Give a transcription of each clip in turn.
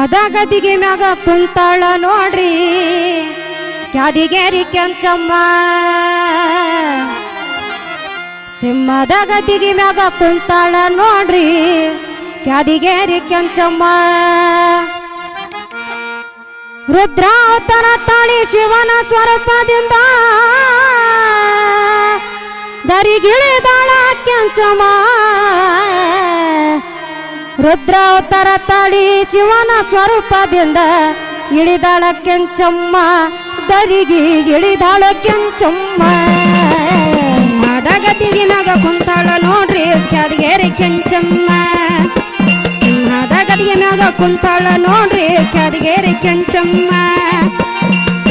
ಸಿಂಹದ ಗದಿಗೆ ಮ್ಯಾಗ ಕುಂತಾಳ ನೋಡ್ರಿ ಕ್ಯಾದಿಗೇರಿ ಕೆಂಚಮ್ಮ. ಸಿಂಹದ ಗದಿಗೆ ಮ್ಯಾಗ ಕುಂತಾಳ ನೋಡ್ರಿ ಕ್ಯಾದಿಗೇರಿ ಕೆಂಚಮ್ಮ. ರುದ್ರಾವತಾರ ತಾಳಿ ಶಿವನ ಸ್ವರೂಪದಿಂದ ದರಿಗಿಳಿದಾಳ ಕೆಂಚಮ್ಮ. ರುದ್ರಾವತಾರ ತಾಳಿ ಶಿವನ ಸ್ವರೂಪದಿಂದ ಇಳಿದಾಳ ಕೆಂಚಮ್ಮ. ದರಿಗೆ ಇಳಿದಾಳ ಕೆಂಚಮ್ಮ. ಮದಗದಿಗೆ ಮ್ಯಾಗ ಕುಂತಾಳ ನೋಡ್ರಿ ಕ್ಯಾದಿಗೇರಿ ಕೆಂಚಮ್ಮ. ಸಿಂಹದ ಗದಿಗೆ ಮ್ಯಾಗ ಕುಂತಾಳ ನೋಡ್ರಿ ಕ್ಯಾದಿಗೇರಿ ಕೆಂಚಮ್ಮ.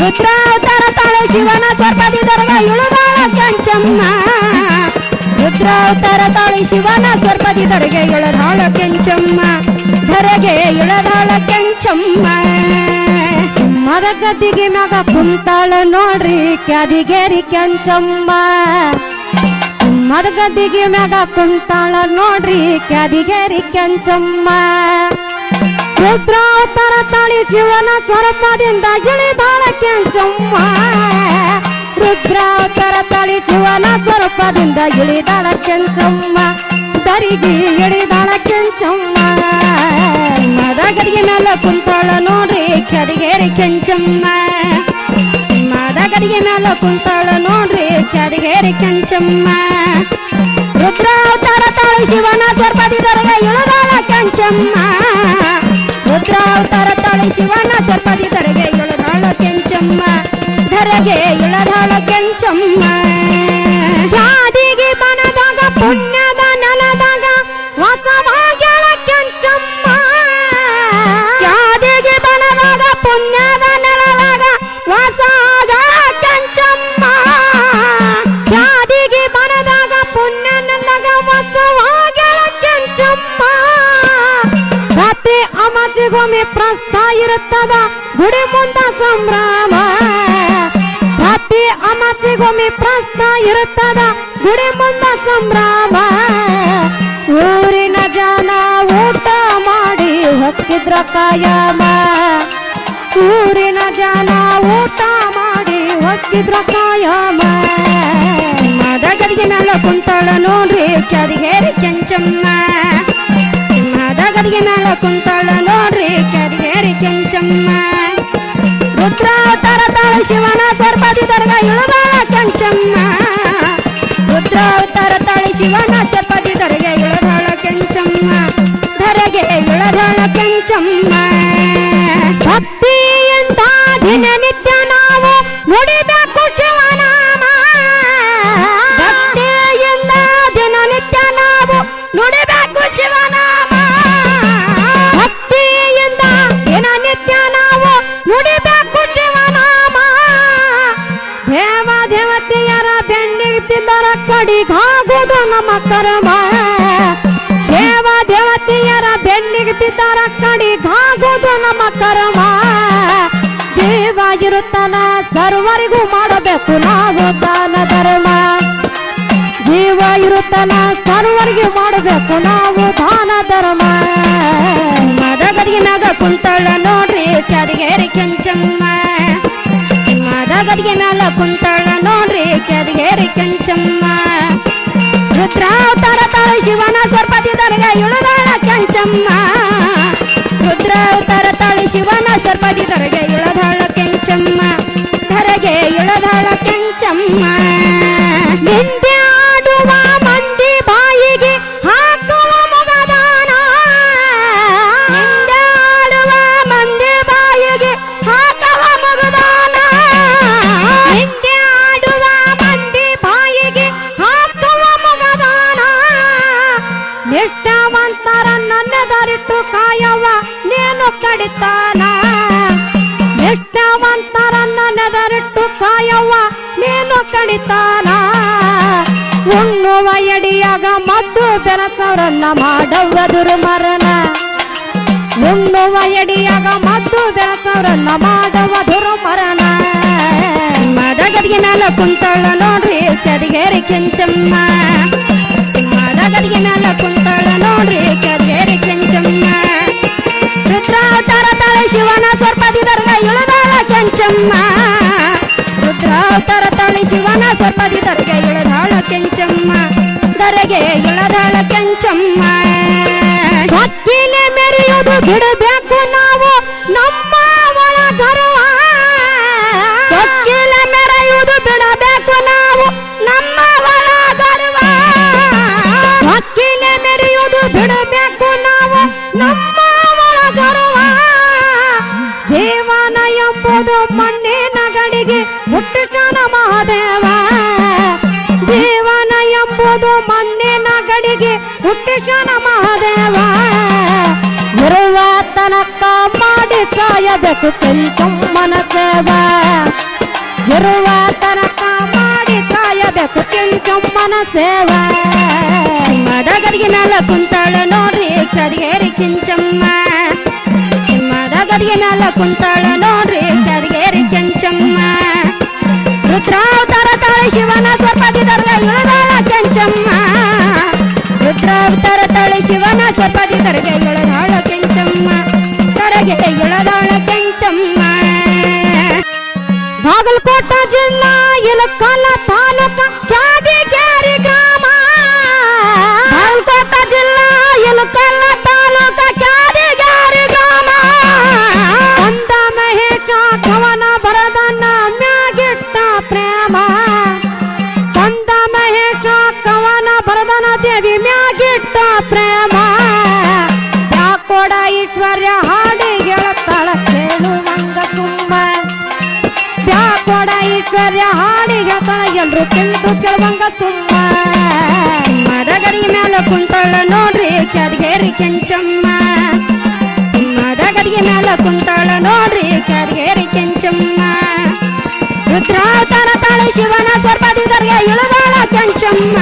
ರುದ್ರಾವತಾರ ತಾಳಿ ಶಿವನ ಸ್ವರೂಪದಿ ದರ್ಗ ಇಳಿದಾಳ ಕೆಂಚಮ್ಮ. ರುದ್ರಾವತಾರ ತಾಳಿ ಶಿವನ ಸ್ವರೂಪದಿ ದರ್ಗೆ ಇಳದಾಳ ಕೆಂಚಮ್ಮ. ಧರೆಗೆ ಇಳದಾಳ ಕೆಂಚಮ್ಮ. ಸಿಂಹದ ಗದ್ದಿಗೆ ಮ್ಯಾಗ ಕುಂತಾಳ ನೋಡ್ರಿ ಕ್ಯಾದಿಗೇರಿ ಕೆಂಚಮ್ಮ. ಸಿಂಹದ ಗದ್ದಿಗೆ ಮ್ಯಾಗ ಕುಂತಾಳ ನೋಡ್ರಿ ಕ್ಯಾದಿಗೇರಿ ಕೆಂಚಮ್ಮ. ರುದ್ರಾವತಾರ ತಾಳಿ ಶಿವನ ಸ್ವರೂಪದಿಂದ ಇಳಿದಾಳ ಕೆಂಚಮ್ಮ. ರುದ್ರಾವತಾರ ತಾಳಿ ಶಿವನ ಸ್ವರೂಪದಿಂದ ಇಳಿದಾಳ ಕೆಂಚಮ್ಮ. ದರಿಗೆ ಇಳಿದಾಳ ಕೆಂಚಮ್ಮ. ಮದಗದಿಗೆ ಮೇಲೆ ಕುಂತಾಳ ನೋಡ್ರಿ ಕ್ಯಾದಿಗೇರಿ ಕೆಂಚಮ್ಮ. ಮದಗದಿಗೆ ಮೇಲೆ ಕುಂತಾಳ ನೋಡ್ರಿ ಕ್ಯಾದಿಗೇರಿ ಕೆಂಚಮ್ಮ. ರುದ್ರಾವತಾರ ತಾಳಿ ಶಿವನ ಸ್ವರೂಪದಿ ದರ್ಗ ಇಳಿದಾಳ ಕೆಂಚಮ್ಮ. ರುದ್ರಾವತಾರ ತಾಳಿ ಶಿವನ ಸ್ವರೂಪದಿ ದರ್ಗೆ ಇಳಿದಾಳ ಕೆಂಚಮ್ಮ. ಧರೆಗೆ ಇಳದಾಳ ಕೆಂಚಮ್ಮ. ಕ್ಯಾದಿಗೆ ಬನದಾಗ ಪುಣ್ಯದ ನೆಲದಾಗ ವಾಸವಾಗ್ಯಾಳ ಕೆಂಚಮ್ಮ. ಕ್ಯಾದಿಗೆ ಬನದಾಗ ಪುಣ್ಯದ ನೆಲದಾಗ ವಾಸವಾಗ್ಯಾಳ ಕೆಂಚಮ್ಮ. ಕ್ಯಾದಿಗೆ ಬನದಾಗ ಪುಣ್ಯ ನೆಲದಾಗ ವಾಸವಾಗ್ಯಾಳ ಕೆಂಚಮ್ಮ. ಪ್ರತಿ ಅಮಾಸಿಗೊಮ್ಮೆ ಪ್ರಸ್ತ ಇರುತ್ತದ ಗುಡಿ ಮುಂದ ಸಂಭ್ರಮ. ಪ್ರತಿ ಅಮಾಸಿಗೊಮ್ಮೆ ಪ್ರಸ್ತ ಇರುತ್ತದ ಗುಡಿ ಮುಂದ ಸಂಭ್ರಮ. ಊರಿನ ಜನ ಊಟ ಮಾಡಿ ಹೊಕ್ಕಿದ್ರ ಕಾಯಮ. ಊರಿನ ಜನ ಊಟ ಮಾಡಿ ಹೊಕ್ಕಿದ್ರ ಕಾಯಮ. ಮದಗದಿಗೆ ಮೇಲೆ ಕುಂತಾಳ ನೋಡ್ರಿ ಕ್ಯಾದಿಗೇರಿ ಕೆಂಚಮ್ಮ. ಮದಗದಿಗೆ ಮೇಲೆ ಕುಂತಾಳ ನೋಡ್ರಿ ಕ್ಯಾದಿಗೇರಿ ಕೆಂಚಮ್ಮ. ರುದ್ರಾವತಾರ ತಾಳಿ ಶಿವನ ಸ್ವರೂಪದಿ ದರ್ಗ ಇಳಿದಾಳ ಕೆಂಚಮ್ಮ. ರುದ್ರಾವತಾರ ತಾಳಿ ಶಿವನ ಸ್ವರೂಪದಿ ದರ್ಗ ಇಳಿದಾಳ ಕೆಂಚಮ್ಮ. ಧರೆಗೆ ಇಳದಾಳ ಕೆಂಚಮ್ಮ. ಭಕ್ತಿಯಿಂದ ದಿನನಿತ್ಯ ನಾವು ನುಡಿಬೇಕು ಶಿವನಾಮ. ಭಕ್ತಿಯಿಂದ ದಿನನಿತ್ಯ ನಾವು ನುಡಿಬೇಕು ಶಿವನಾಮ. ಭಕ್ತಿಯಿಂದ ದಿನನಿತ್ಯ ನಾವು ನುಡಿಬೇಕು ಶಿವನಾಮ. ದೇವ ದೇವತೆಯರ ಬೆನ್ನಿಗೆ ಬಿದ್ದರ ಕಡಿಗಾಗುವುದು ನಮ್ಮ ಕರ್ಮ. ದೇವ ದೇವತೆಯರ ಬೆನ್ನಿಗೆ ಬಿದ್ದರ ಕಡಿಗಾಗುವುದು ನಮ್ಮ ಕರ್ಮ. ಜೀವ ಇರುತ್ತನ ಸರ್ವರಿಗೂ ಮಾಡಬೇಕು ನಾವು ದಾನ ಧರ್ಮ. ಜೀವ ಇರುತ್ತನ ಸರ್ವರಿಗೂ ಮಾಡಬೇಕು ನಾವು ದಾನ ಧರ್ಮ. ಮದಗದಿಗೆ ಮ್ಯಾಗ ಕುಂತಾಳ ನೋಡ್ರಿ ಕ್ಯಾದಿಗೇರಿ ಕೆಂಚಮ್ಮ. ಮದಗದಿಗೆ ಮ್ಯಾಲ ಕುಂತಾಳ ನೋಡ್ರಿ ಕ್ಯಾದಿಗೇರಿ ಕೆಂಚಮ್ಮ. ರುದ್ರಾವತಾರ ತಾಳಿ ಶಿವನ ಸ್ವರೂಪದಿ ದರ್ಗ ಇಳಿದಾಳ ಕೆಂಚಮ್ಮ. ರುದ್ರಾವತಾರ ತಾಳಿ ಶಿವನ ಸ್ವರೂಪದಿ ದರ್ಗ ಇಳಿದಾಳ ಕೆಂಚಮ್ಮ. ಧರೆಗೆ ಇಳದಾಳ ಕೆಂಚಮ್ಮ. ನಿಂದೆ ಆಡುವ ಮಂದಿ ಬಾಯಿಗೆ ಹಾಕುವ ಮೊಗದಾನ. ನಿಂದೆ ಆಡುವ ಮಂದಿ ಬಾಯಿಗೆ ಹಾಕುವ ಮೊಗದಾನ. ನಿಂದೆ ಆಡುವ ಮಂದಿ ಬಾಯಿಗೆ ಹಾಕುವ ಮೊಗದಾನ. ನಿಷ್ಠಾವಂತರ ನನ್ನ ದಾರಿಟ್ಟು ಕಾಯವ ನೀನು ಕಡಿತಾನ. ನಿಷ್ಠಾವಂತರ ನನ್ನ ದಾರಿಟ್ಟು ಕಾಯವ ನೀನು ಕಡಿತಾನ. ಉಣ್ಣುವ ಎಡಿಯಾಗ ಮದ್ದು ಬೆರಸವರನ್ನ ಮಾಡವ್ವ ದುರ್ಮರಣ. ಉಣ್ಣುವ ಎಡಿಯಾಗ ಮದ್ದು ಬೆರಸವರನ್ನ ಮಾಡವ ದುರ್ಮರಣ. ಮದಗದಿಗೆ ಮೇಲೆ ಕುಂತಾಳ ನೋಡ್ರಿ ಕ್ಯಾದಿಗೇರಿ ಕೆಂಚಮ್ಮ. ಮದಗದಿಗೆ ಮೇಲೆ ಕುಂತಾಳ ನೋಡ್ರಿ ಕ್ಯಾದಿಗೇರಿ ಕೆಂಚಮ್ಮ. ರುದ್ರಾವತಾರ ಕೆಂಚಮ್ಮ ರುದ್ರಾವತಾರ ತಾಳಿ ಶಿವನ ಸರ್ಪದಿ ಧರೆಗೆ ಇಳದಾಳ ಕೆಂಚಮ್ಮ ಧರೆಗೆ ಇಳದಾಳ ಕೆಂಚಮ್ಮ ಸಕ್ಕಿಲೆ ಮೆರೆಯುವುದು ಬಿಡಬೇಕು ನಾವು ನಮ್ಮ ಒಳ ಗರ್ವ ಸೊಕ್ಕಿಲೆ ಮೆರೆಯುವುದು ಬಿಡಬೇಕು ನಾವು ನಮ್ಮ ಒಳ ಗರ್ವ ಸಕ್ಕಿಲೆ ಮೆರೆಯುವುದು ಬಿಡಬೇಕು ನಾವು ನಮ್ಮ ಒಳ ಗರ್ವ ಜೀವನ ಎಂಬುದು ಮಣ್ಣಿನ ಗಡಿಗೆ ಹುಟ್ಟಿಸನ ಮಹಾದೇವ ಜೀವನ ಎಂಬುದು ಮಣ್ಣಿನ ಗಡಿಗೆ ಹುಟ್ಟಿಸನ ಮಹಾದೇವ ಇರುವ ತನಕ ಮಾಡಿ ಸಾಯಬೇಕು ಕೆಂಚಮ್ಮನ ಸೇವೆ ಇರುವ ತನಕ ಮಾಡಿ ಸಾಯಬೇಕು ಕೆಂಚಮ್ಮನ ಸೇವೆ ಸಿಂಹದ ಗದಿಗೆ ಮೇಲೆ ಕುಂತಾಳ ನೋಡ್ರಿ ಕರಿಗೇರಿ ಕೆಂಚಮ್ಮ ಸಿಂಹದ ಗದಿಗೆ ಮೇಲೆ ಕುಂತಾಳ ನೋಡ್ರಿ ಕರಿಗೇರಿ ಕೆಂಚಮ್ಮ ರುದ್ರಾವತಾರ ತಾಳಿ ಶಿವನ ಸರ್ಪದಿ ಧರೆಗೆ ಇಳದಾಳ ಕೆಂಚಮ್ಮ ರುದ್ರಾವತಾರ ತಾಳಿ ಶಿವನ ಸರ್ಪದಿ ಧರೆಗೆ ಇಳದಾಳ ಕೆಂಚಮ್ಮ ಧರೆಗೆ ಇಳದಾಳ ಕೆಂಚಮ್ಮ ಬಾಗಲಕೋಟ ಜಿಲ್ಲಾ ಇಲಕಲ್ಲ ತಾಲೂಕ ಕ್ಯಾದಿಗೇರಿ ಗ್ರಾಮ ಬಾಗಲಕೋಟ ಜಿಲ್ಲಾ ಇಲಕಲ್ಲ ತಾಲೂಕ ಕ್ಯಾದಿಗೇರಿ ಗ್ರಾಮ ಕಂದ ಮಹೇಶ ಕವನ ಬರದನ್ನ ಮ್ಯಾಗಿಟ್ಟ ಪ್ರೇಮ ಕಂದ ಮಹೇಶ ಕವನ ಬರದನ ದೇವಿ ಮ್ಯಾಗಿಟ್ಟ ಪ್ರೇಮ ಯಾಕೋಡ ಈಶ್ವರ್ಯ ಹಾಡಿ ಗೆಳತಾಳ ಕೇಳುವಂಗ ತುಂಬ ಬ್ಯಾಕೋಡ ಈಶ್ವರ್ಯ ಹಾಡಿ ಗೆಳತಾಳ ಎಲ್ರು ತಿಂದು ಕೇಳುವಂಗ ತುಂಬ ಸಿಂಹದ ಗದಿಗೆ ಮೇಲೆ ಕುಂತಾಳ ನೋಡ್ರಿ ಕ್ಯಾದಿಗೇರಿ ಕೆಂಚಮ್ಮ ಸಿಂಹದ ಗದಿಗೆ ಮೇಲೆ ಕುಂತಾಳ ನೋಡ್ರಿ ಕ್ಯಾದಿಗೇರಿ ಕೆಂಚಮ್ಮ ರುದ್ರಾವತಾರ ತಾಳಿ ಶಿವನ ಸರ್ಪದಿ ಧರೆಗೆ ಇಳದಾಳ ಕೆಂಚಮ್ಮ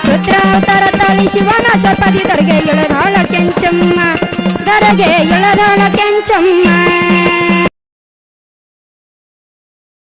ರುದ್ರಾವತಾರ ತಾಳಿ ಶಿವನ ಸರ್ಪದಿ ಧರೆಗೆ ಇಳದಾಳ ಕೆಂಚಮ್ಮ ಧರೆಗೆ ಇಳದಾಳ ಕೆಂಚಮ್ಮ